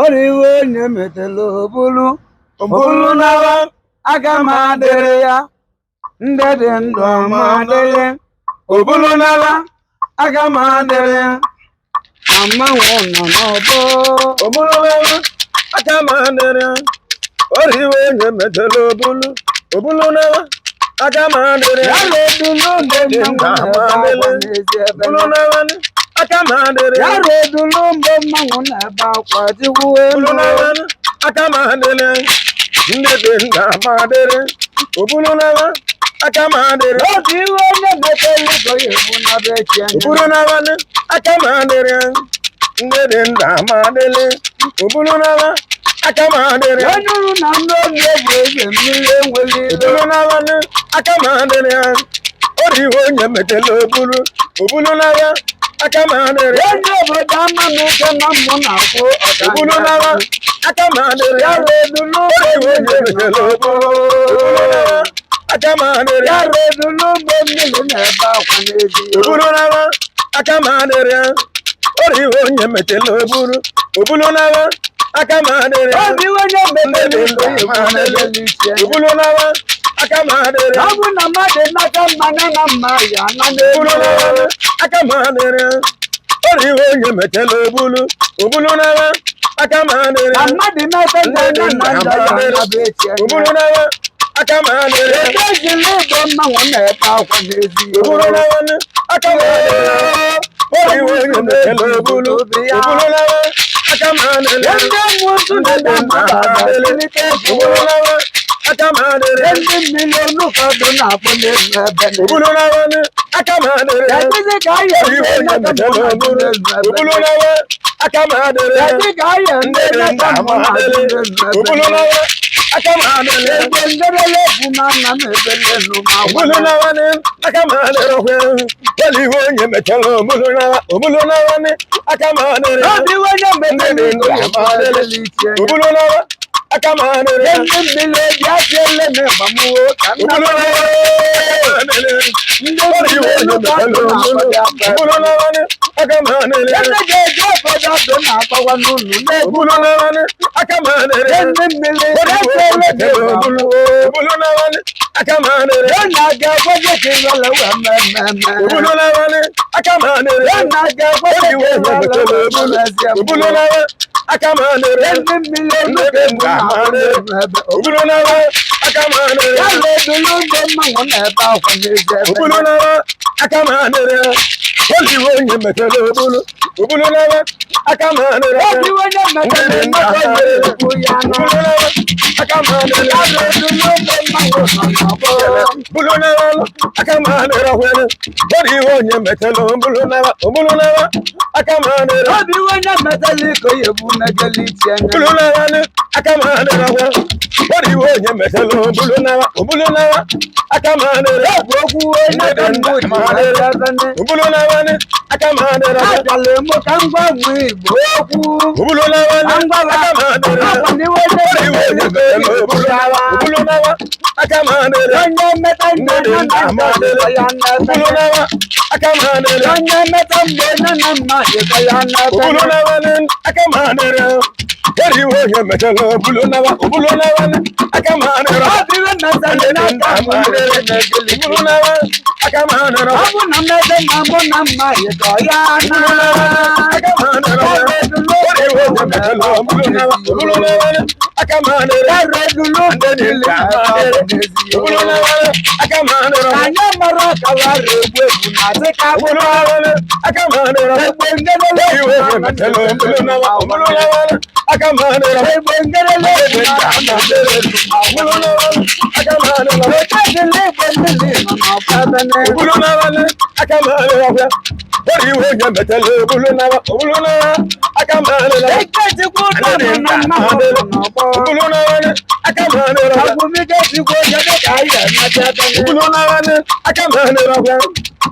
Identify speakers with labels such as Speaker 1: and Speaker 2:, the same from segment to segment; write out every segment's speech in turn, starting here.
Speaker 1: oriwe nyemetelo bulu obulu nawa aga madere ya ndede ndo madele obulu nawa aga madere ya amanwo no nobo
Speaker 2: obulu nawa aga madere ya oriwe nyemetelo bulu obulu nawa aga madere ya
Speaker 1: le dulu ndede madele
Speaker 2: obulu nawa aka madere
Speaker 1: ya le dulu manwo na ba kwati kuwe
Speaker 2: obulu nawa aka madere ndede nda madere obulu nawa aka madere
Speaker 1: oriwe nyemetelo koye buna beche
Speaker 2: obulu nawa aka madere ndede nda madele obulu nawa aka madere
Speaker 1: yanuru na ndo eze mmiri enweli
Speaker 2: obulu nawa aka madere oriwo nyemetelo obulu nawa aka madere
Speaker 1: ende obodo ama meke na mmụ na-akwụ
Speaker 2: obulu nawa aka madere
Speaker 1: ya redulu
Speaker 2: oriwo nyemetelo obulu nawa aka madere
Speaker 1: ya redulu mgbe mmiri na-ebe akwa n'ezi
Speaker 2: obulu nawa aka madere oriwo nyemetelo obulu nawa aka madere
Speaker 1: obi onye mebere iche
Speaker 2: obulu nawa aka madere
Speaker 1: ọ bụ na mmadụ n'aka mmanụ na mma ya na
Speaker 2: obulu nawa aka madere oriwo nyemetelo obulu nawa aka madere
Speaker 1: na mmadụ n'aka nna na nna ya na bụ echi
Speaker 2: obulu nawa aka madere
Speaker 1: ebe ejila igbo mmanwụ na-ebe akwa n'ezi
Speaker 2: obulu nawa aka madere oriwo nyemetelo obulu nawa aka madere
Speaker 1: ndị mmụọ na mmadụ abalite
Speaker 2: obulu nawa aka madere
Speaker 1: ndị mmiri onụfọdụ na-akpụ n'elu ebe
Speaker 2: obulu nawa aka madere
Speaker 1: kedụzi ka a ya
Speaker 2: oriwo
Speaker 1: eme n'aka
Speaker 2: nyemetelo
Speaker 1: mmadụ n'elu
Speaker 2: obulu
Speaker 1: ebe
Speaker 2: nawa aka madere
Speaker 1: kedụ ka a ya eme n'aka mmadụ n'elu
Speaker 2: obulu
Speaker 1: ebe
Speaker 2: nawa aka madere
Speaker 1: ebe nderele bụ na nna m ebele nụ ma
Speaker 2: obulu nawa aka madere oriwo nyemetelo obulu nawa aka madere
Speaker 1: obi onye mebere iche
Speaker 2: obulu nawa aka madere
Speaker 1: ndị mmiri eji afịa ele na ịgbamuo ka nna
Speaker 2: obulu
Speaker 1: m
Speaker 2: nawa
Speaker 1: ndị
Speaker 2: oriwo
Speaker 1: mmiri
Speaker 2: nyemetelo obulu nawa aka madere
Speaker 1: ebe ga-eji obodo ọdụ na-akpawa n'ụlọ n'egwu
Speaker 2: obulu nawa aka madere
Speaker 1: ndị mmiri afịa ele na ịgbamuo
Speaker 2: obulu nawa aka madere
Speaker 1: ya na-aga agwaje ka ịlọla wee mmemme
Speaker 2: obulu nawa aka madere
Speaker 1: ya na-aga agwaje ka ịlọla wee mmezie
Speaker 2: obulu nawa aka madere
Speaker 1: ndị mmiri enuga egwu na-akpụ n'elu ebe
Speaker 2: obulu nawa aka madere
Speaker 1: ya na-edulu ndị mmanwụ na-ebe akwa n'ezi ebe
Speaker 2: obulu nawa aka madere oriwo nyemetelo obulu nawa aka madere
Speaker 1: obi onye mebere mmekọ na-ekwu ya na
Speaker 2: obulu nawa aka madere
Speaker 1: ya na-edulu ndị mmanwụ nọ n'ọgbọ
Speaker 2: obulu nawa aka madere oriwo nyemetelo obulu nawa aka madere
Speaker 1: obi onye metela iko ya ebu megele iche
Speaker 2: obulu nawa aka madere oriwo nyemetelo obulu nawa aka madere
Speaker 1: bụ okwu onye ka mbụ ji ebe
Speaker 2: obulu nawa aka madere
Speaker 1: agwala emu ka ngwa mụ igbo okwu
Speaker 2: obulu nawa
Speaker 1: ngwala
Speaker 2: aka madere
Speaker 1: akwaniwe
Speaker 2: oriwo nyemetelo obulu nawa aka madere
Speaker 1: onye mmeta mgbe onye na mma dịkọ ya n'ebe
Speaker 2: obulu nawa aka madere
Speaker 1: onye mmeta mgbe onye na mma dịkọ ya
Speaker 2: obulu
Speaker 1: n'ebe
Speaker 2: nawa aka madere oriwo nyemetelo obulu nawa aka madere
Speaker 1: ọbịrị metala n'aka mụ na-egele
Speaker 2: obulu nawa aka madere
Speaker 1: ọ bụ na mmeta na mbụ na mma dịkọ ya na
Speaker 2: aka madere oriwo nyemetelo obulu nawa aka madere
Speaker 1: eredulu ndị niile
Speaker 2: obulu nawa aka madere
Speaker 1: anyị mara ọkawara egwu egwu na dịka
Speaker 2: obulu nawa aka madere
Speaker 1: egbe ngelele
Speaker 2: oriwo nyemetelo obulu nawa aka madere
Speaker 1: egbe ngelele
Speaker 2: obulu nawa aka madere
Speaker 1: otedịla igbe mmiri nọ n'ọbụebene
Speaker 2: obulu nawa aka madere oriwo nyemetelo obulu nawa aka madere
Speaker 1: ekechikwa ụda nọ na mmanwụ nọ n'ọgbọ
Speaker 2: obulu nawa aka madere
Speaker 1: agwụmigechikwa ojede ka anyị emete ebene
Speaker 2: obulu nawa aka madere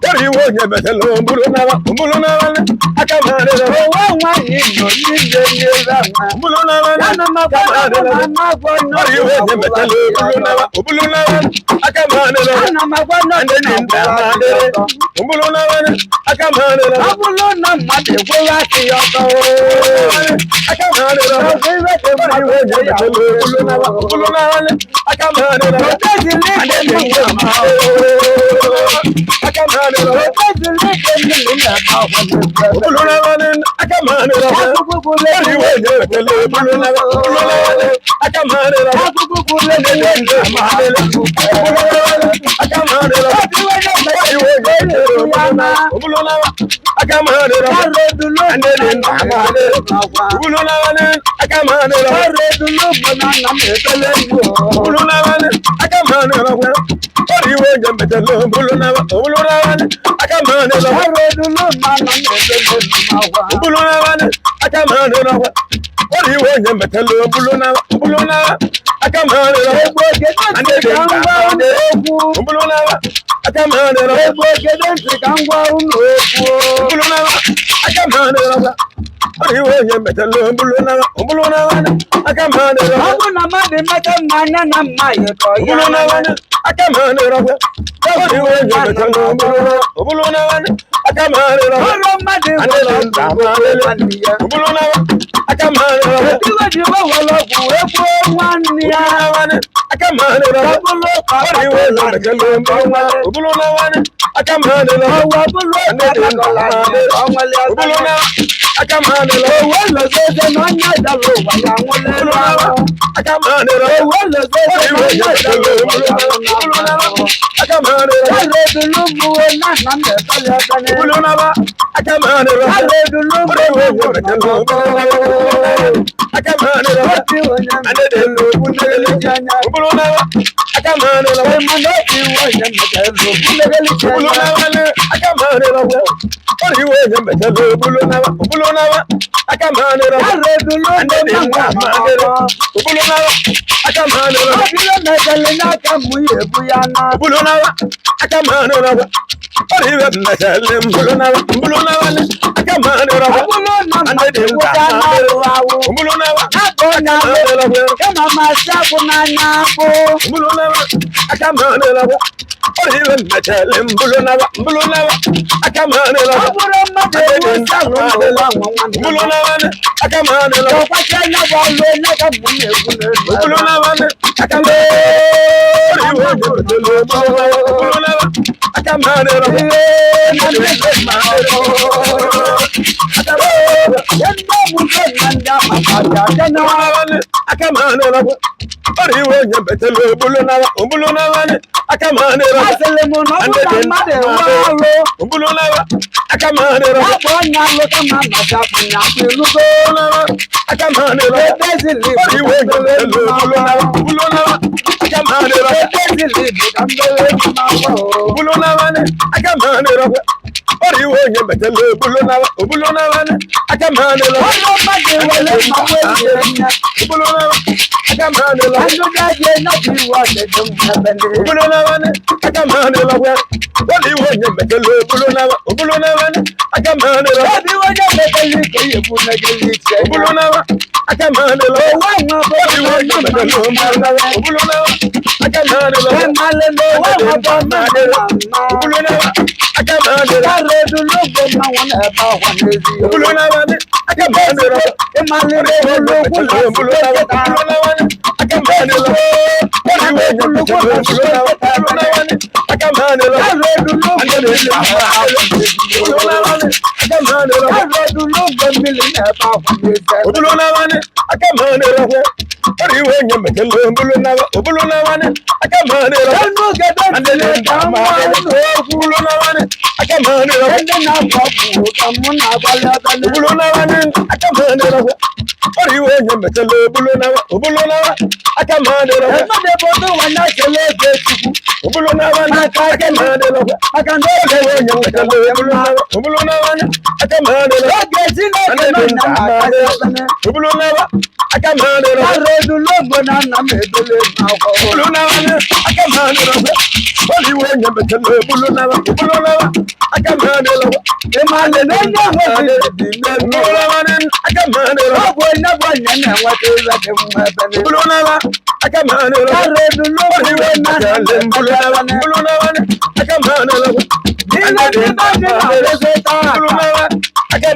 Speaker 2: oriwo nyemetelo obulu nawa aka madere
Speaker 1: owe nwaanyị nọ n'ile n'ebe nwa
Speaker 2: obulu nawa
Speaker 1: ya na makwado na mmagwọ
Speaker 2: oriwo nyemetelo obulu nawa aka madere
Speaker 1: ana magwa nọdụ na
Speaker 2: madere obulu nawa aka madere
Speaker 1: ọ bụrụ na mmadụ ekweghị aka ya ọtọ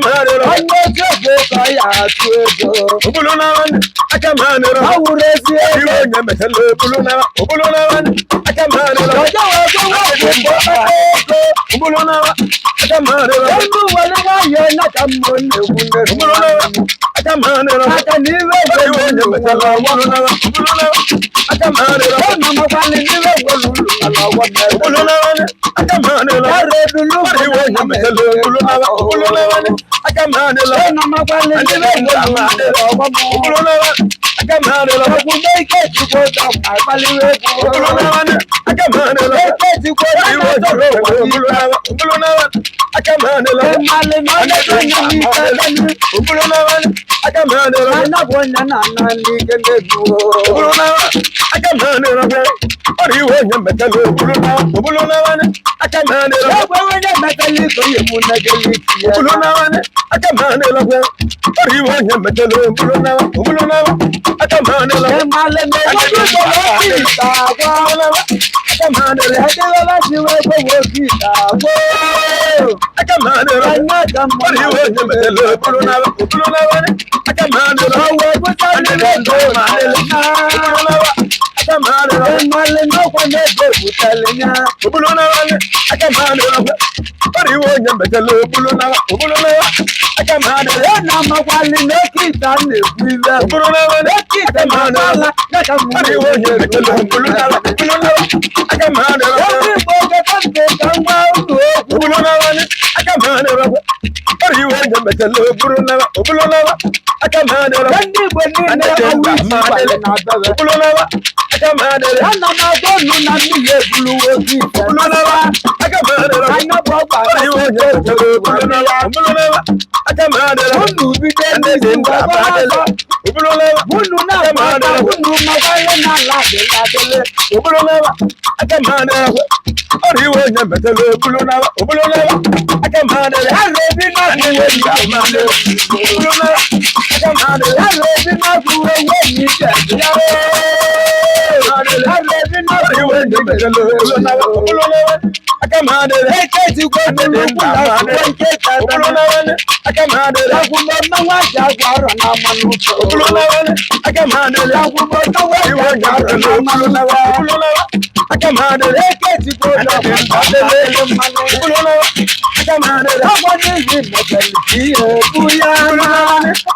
Speaker 2: Akamanera,
Speaker 1: atuego.
Speaker 2: Obulu na wan akamane ro.
Speaker 1: Awuresi
Speaker 2: Iwo nya metelo obulu na wan akamane ro.
Speaker 1: Ojo ojo wo
Speaker 2: Obulu na wan akamane ro.
Speaker 1: Emu wale ga ye na kamone wunde.
Speaker 2: Obulu na wan akamane ro.
Speaker 1: Aka niwe
Speaker 2: Iwo nya metelo obulu na wan akamane ro.
Speaker 1: mama kwani niwe wolulu ala wona.
Speaker 2: Obulu na wan akamane ro.
Speaker 1: Aredulu
Speaker 2: Iwo nya metelo obulu na wan akamane ro.
Speaker 1: mama kwani niwe wolulu ala wona.
Speaker 2: Obulu na wan akamane ro.
Speaker 1: Ogunde ke tuko ta paliwe ko.
Speaker 2: Obulu na wan akamane ro.
Speaker 1: Ke tuko
Speaker 2: Iwo
Speaker 1: na
Speaker 2: nya
Speaker 1: to
Speaker 2: metelo obulu na wan akamane ro.
Speaker 1: male male ni ka
Speaker 2: Obulu na wan akamane ro.
Speaker 1: na bona na ni kende duo.
Speaker 2: Obulu na wan akamane ro. Iwo nya metelo obulu na wan akamane ro.
Speaker 1: Wewe ne metali ko yemu na geli ki.
Speaker 2: Obulu na wan akamane ro. Iwo nya metelo obulu na wan akamane ro.
Speaker 1: Male me wo ko ki ta wa.
Speaker 2: Akamane ro.
Speaker 1: Ade wa si we ko wo ki ta wo.
Speaker 2: Akamane ro.
Speaker 1: Anya dam
Speaker 2: Iwo nya metelo obulu na wan akamane ro.
Speaker 1: Awo ko ta ni le ko ma le na.
Speaker 2: Akamane ro.
Speaker 1: Male no ko ne de butale nya.
Speaker 2: Obulu na wan akamane ro. Iwo nya metelo obulu na wan akamane ro.
Speaker 1: Na ma kwali ne ki ta ne buiwe.
Speaker 2: Obulu na wan
Speaker 1: Ki ta ma la na ka mu.
Speaker 2: Iwo nya metelo obulu na wan akamane ro.
Speaker 1: Obi ko ke ta ke ta wa ndo.
Speaker 2: Obulu na wan akamane ro. Iwo nya metelo obulu na wan akamane ro.
Speaker 1: Kandi bo ni ne awu ti wale na dawe.
Speaker 2: Obulu na wan akamane ro.
Speaker 1: Na ma go nu na mi ye bulu wo ki.
Speaker 2: Obulu na wan akamane ro.
Speaker 1: Anya bo ba.
Speaker 2: Iwo nya metelo obulu na wan akamane ro.
Speaker 1: Unu bi de ni wa ba.
Speaker 2: Obulu na wan
Speaker 1: Unu na ba ba. Unu ma wale na la de la de le.
Speaker 2: obulu na wan akamane ro. Iwo nya metelo obulu na wan akamane ro.
Speaker 1: Alo bi na ku we ni amale.
Speaker 2: Obulu na wan akamane ro.
Speaker 1: Alo bi na ku we ni je. Alo bi na ku
Speaker 2: Iwo nya metelo obulu na wan akamane ro.
Speaker 1: ke ti ko nu ku la ku ke ta
Speaker 2: Obulu na wan akamane ro.
Speaker 1: ku mo na wa ja gwa ro na manu.
Speaker 2: Obulu na wan akamane ro.
Speaker 1: Ku mo na wa
Speaker 2: Iwo
Speaker 1: ja
Speaker 2: nya
Speaker 1: gwa ro
Speaker 2: metelo
Speaker 1: na manu.
Speaker 2: obulu na wan akamane ro.
Speaker 1: Ke ti ko na wa manu.
Speaker 2: Obulu na wan akamane ro.
Speaker 1: Awa ni yi mo beli ki e buya na.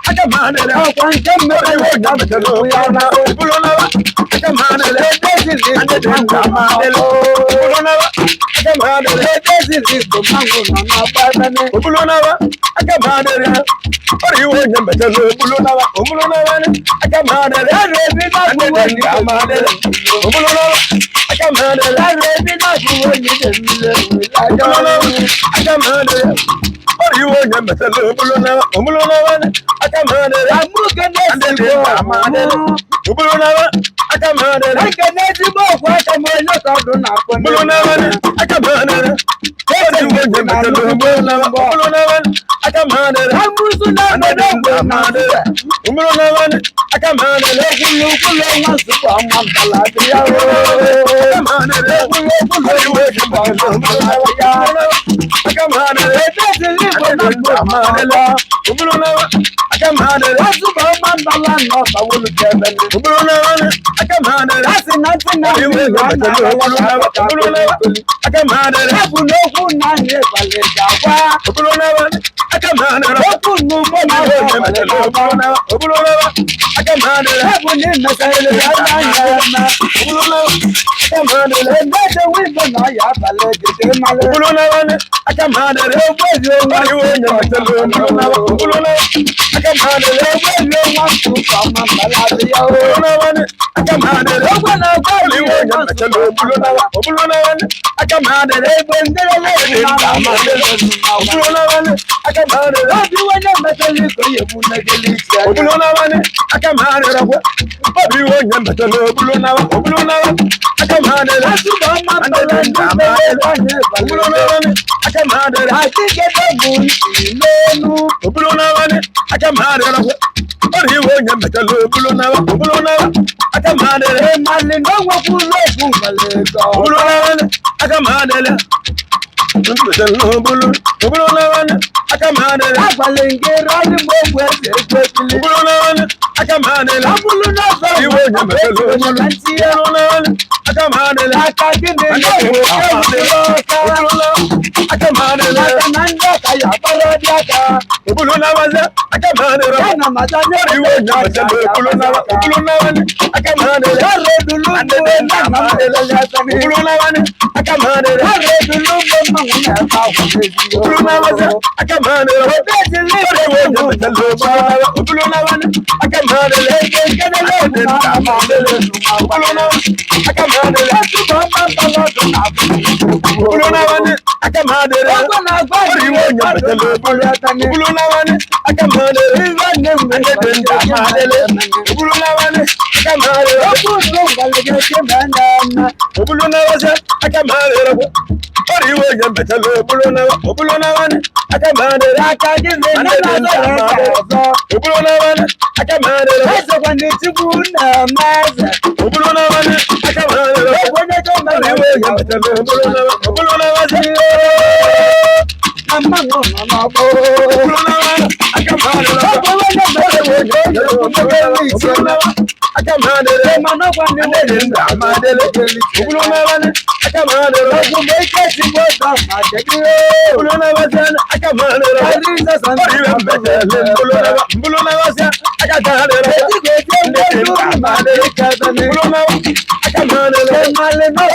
Speaker 2: Akamane ro.
Speaker 1: Awa nke me
Speaker 2: Iwo nya metelo
Speaker 1: buya na.
Speaker 2: obulu na wan akamane ro.
Speaker 1: Ede si li
Speaker 2: Ande
Speaker 1: ko
Speaker 2: den
Speaker 1: na ma
Speaker 2: akamane
Speaker 1: o.
Speaker 2: ro. Obulu na wan akamane ro.
Speaker 1: Ede si li ko mango na ma ba ne.
Speaker 2: Obulu na wan akamane ro. Iwo nya metelo obulu na wan akamane ro.
Speaker 1: Ere bi na ku
Speaker 2: Ande
Speaker 1: we
Speaker 2: den
Speaker 1: ni
Speaker 2: akamane ro. Obulu na wan akamane ro.
Speaker 1: Ere bi na ku we ni de mi le wi la jo.
Speaker 2: Obulu na wan akamane ro. Iwo nya metelo obulu na wan akamane ro.
Speaker 1: Amu ke ne
Speaker 2: Ande
Speaker 1: si
Speaker 2: den
Speaker 1: ko
Speaker 2: akamane ro. Obulu na wan akamane ro.
Speaker 1: Eke ne ti mo kwa ta mo yo ka do na ko.
Speaker 2: Obulu na wan akamane ro. Iwo nya metelo obulu na wan akamane ro.
Speaker 1: Amu su na
Speaker 2: Ande
Speaker 1: mo do
Speaker 2: den
Speaker 1: ko na
Speaker 2: akamane ro. Obulu na wan akamane ro.
Speaker 1: Kulu kulu wa su ko ma bala ya o.
Speaker 2: Akamane ro.
Speaker 1: Kulu kulu
Speaker 2: Iwo nya metelo obulu na wan akamane ro.
Speaker 1: Ete si li ko na ko ma la.
Speaker 2: Obulu na wan akamane ro.
Speaker 1: Wa su ko ma bala no sa wo lu ke be ni.
Speaker 2: Obulu na wan akamane ro.
Speaker 1: Asi na ti na
Speaker 2: Iwo
Speaker 1: ni
Speaker 2: nya
Speaker 1: wa na
Speaker 2: metelo obulu na wan akamane ro.
Speaker 1: Ebu no ku na ni bale ja wa.
Speaker 2: Obulu na wan akamane ro.
Speaker 1: Oku nu mo na
Speaker 2: Iwo
Speaker 1: wa
Speaker 2: nya
Speaker 1: bale
Speaker 2: metelo
Speaker 1: ja wa.
Speaker 2: obulu na wan akamane ro.
Speaker 1: Ebu ni na sa ile ya na ya na.
Speaker 2: Obulu na wan akamane ro.
Speaker 1: Ende de wi mo na ya bale gede male.
Speaker 2: Obulu na wan akamane ro.
Speaker 1: Ogbe yo wa
Speaker 2: Iwo nya metelo obulu na wan akamane ro.
Speaker 1: Ogbe yo wa su ka ma bala ya o.
Speaker 2: Obulu na wan akamane ro.
Speaker 1: Ogbe na gba mi
Speaker 2: Iwo nya metelo obulu na wan akamane ro.
Speaker 1: Egbe ndere le na ma ma le na wa.
Speaker 2: Obulu na wan akamane ro.
Speaker 1: Obi wo na meteli ko ye mu na geli ti.
Speaker 2: Obulu na wan akamane ro. Iwo nya metelo obulu na wan akamane ro.
Speaker 1: Asu ba ma bala ni be wa ne
Speaker 2: Obulu
Speaker 1: bale.
Speaker 2: na wan akamane ro.
Speaker 1: Ati gede bu lenu.
Speaker 2: Obulu na wan akamane ro. Iwo nya metelo obulu na wan akamane ro.
Speaker 1: E male no wo ku lo ku male ko.
Speaker 2: Obulu na wan akamane ro. Obulu na wan akamanele
Speaker 1: Abalengera ni mwe kwekili.
Speaker 2: obulu nawane akamanele
Speaker 1: Abulu na zo.
Speaker 2: iwo nyamelo obulu nawane akamanele
Speaker 1: Akagene
Speaker 2: akamanele
Speaker 1: Akananda kaya parodiaka.
Speaker 2: obulu nawane akamanele
Speaker 1: Kana mazane
Speaker 2: iwo nyamelo obulu nawane akamanele
Speaker 1: Aredulu
Speaker 2: obulu nawane akamanele
Speaker 1: Aredulu
Speaker 2: obulu nawane akamanele obulu nawane akamanele Ubulunawani akamadere Oriwo nyambatelo Ubulunawani akamadere Andedenda amadele Ubulunawani akamadere Ubulunawase akamadere Oriwo nyambatelo Ubulunawani akamadere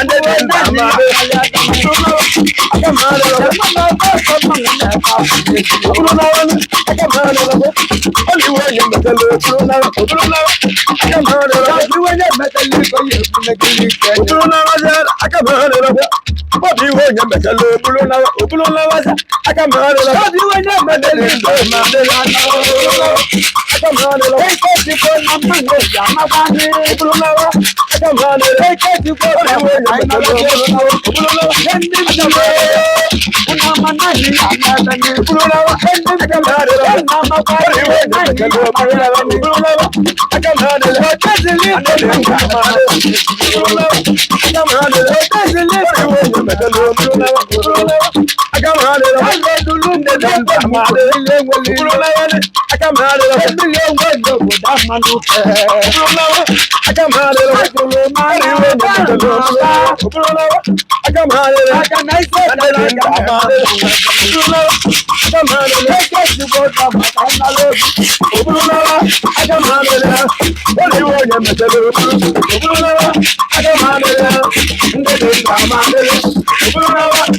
Speaker 2: Andedenda amadele Ubulunawani akamadere Ubulunawani akamadere Oriwo nyambatelo Ubulunawase Ubulunawani